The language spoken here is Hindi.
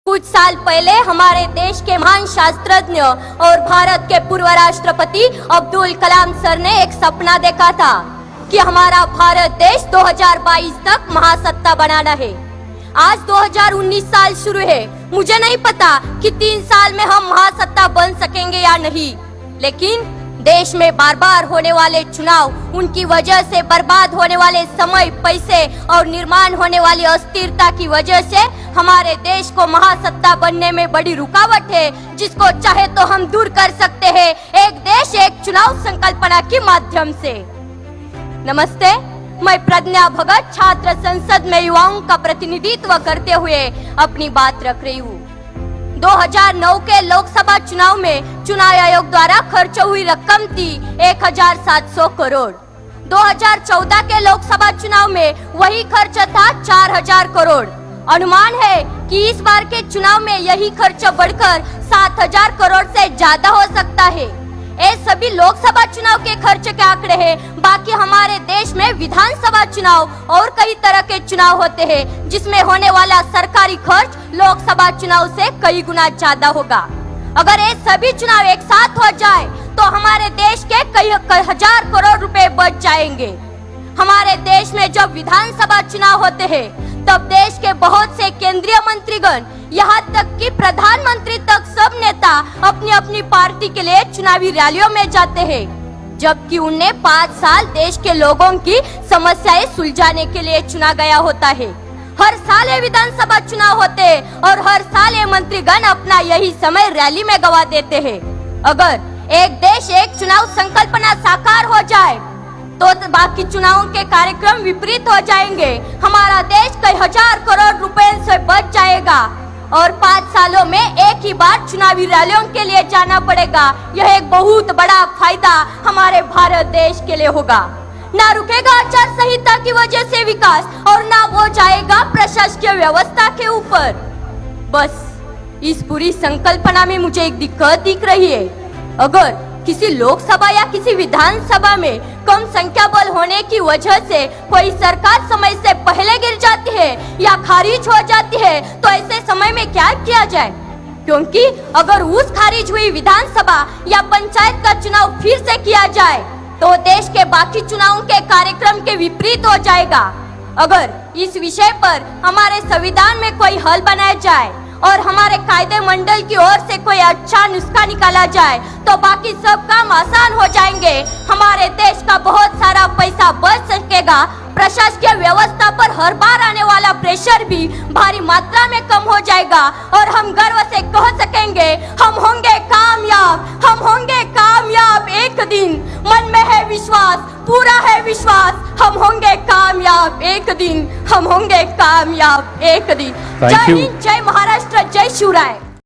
कुछ साल पहले हमारे देश के महान शास्त्रज्ञ और भारत के पूर्व राष्ट्रपति अब्दुल कलाम सर ने एक सपना देखा था कि हमारा भारत देश 2022 तक महासत्ता बनाना है। आज 2019 साल शुरू है। मुझे नहीं पता कि 3 साल में हम महासत्ता बन सकेंगे या नहीं, लेकिन देश में बार बार होने वाले चुनाव, उनकी वजह से बर्बाद होने वाले समय, पैसे और निर्माण होने वाली अस्थिरता की वजह से हमारे देश को महासत्ता बनने में बड़ी रुकावट है, जिसको चाहे तो हम दूर कर सकते हैं एक देश एक चुनाव संकल्पना के माध्यम से। नमस्ते, मैं प्रज्ञा भगत छात्र संसद में युवाओं का प्रतिनिधित्व करते हुए अपनी बात रख रही हूँ। 2009 के लोकसभा चुनाव में चुनाव आयोग द्वारा खर्च हुई रकम थी 1700 करोड़। 2014 के लोकसभा चुनाव में वही खर्च था 4000 करोड़। अनुमान है कि इस बार के चुनाव में यही खर्च बढ़कर 7000 करोड़ से ज्यादा हो सकता है। ये सभी लोकसभा चुनाव के खर्च के आंकड़े हैं। बाकी हमारे देश में विधानसभा चुनाव और कई तरह के चुनाव होते हैं, जिसमें होने वाला सरकारी खर्च लोकसभा चुनाव से कई गुना ज्यादा होगा। अगर ये सभी चुनाव एक साथ हो जाए तो हमारे देश के कई हजार करोड़ रुपए बच जाएंगे। हमारे देश में जब विधानसभा चुनाव होते हैं तब देश के बहुत से केंद्रीय मंत्रीगण, यहाँ तक कि प्रधानमंत्री तक, सब नेता अपनी अपनी पार्टी के लिए चुनावी रैलियों में जाते हैं, जबकि उन्हें 5 साल देश के लोगों की समस्याएं सुलझाने के लिए चुना गया होता है। हर साल ये विधानसभा चुनाव होते हैं और हर साल ये मंत्रीगण अपना यही समय रैली में गवा देते हैं। अगर एक देश एक चुनाव संकल्पना साकार हो जाए तो बाकी चुनावों के कार्यक्रम विपरीत हो जाएंगे। हमारा देश कई हजार करोड़ रुपए से बच जाएगा और 5 सालों में एक ही बार चुनावी रैलियों के लिए जाना पड़ेगा। यह एक बहुत बड़ा फायदा हमारे भारत देश के लिए होगा। ना रुकेगा आचार संहिता की वजह से विकास और ना वो जाएगा प्रशासकीय व्यवस्था के ऊपर। बस इस पूरी संकल्पना में मुझे एक दिक्कत दिख रही है। अगर किसी लोकसभा या किसी विधानसभा में कम संख्या बल होने की वजह से कोई सरकार समय से पहले गिर जाती है या खारिज हो जाती है तो ऐसे समय में क्या किया जाए? क्योंकि अगर उस खारिज हुई विधानसभा या पंचायत का चुनाव फिर से किया जाए तो देश के बाकी चुनावों के कार्यक्रम के विपरीत हो जाएगा। अगर इस विषय पर हमारे संविधान में कोई हल बनाया जाए और हमारे कायदे मंडल की ओर से कोई अच्छा नुस्खा निकाला जाए तो बाकी सब काम आसान हो जाएंगे। हमारे देश का बहुत सारा पैसा बच सकेगा। प्रशासकीय व्यवस्था पर हर बार आने वाला प्रेशर भी भारी मात्रा में कम हो जाएगा और हम गर्व से कह सकेंगे, हम होंगे कामयाब, हम होंगे कामयाब एक दिन। मन में है विश्वास, पूरा है विश्वास, हम होंगे कामयाब एक दिन, हम होंगे कामयाब एक दिन। जय हिंद, जय महाराष्ट्र, जय शिवराय।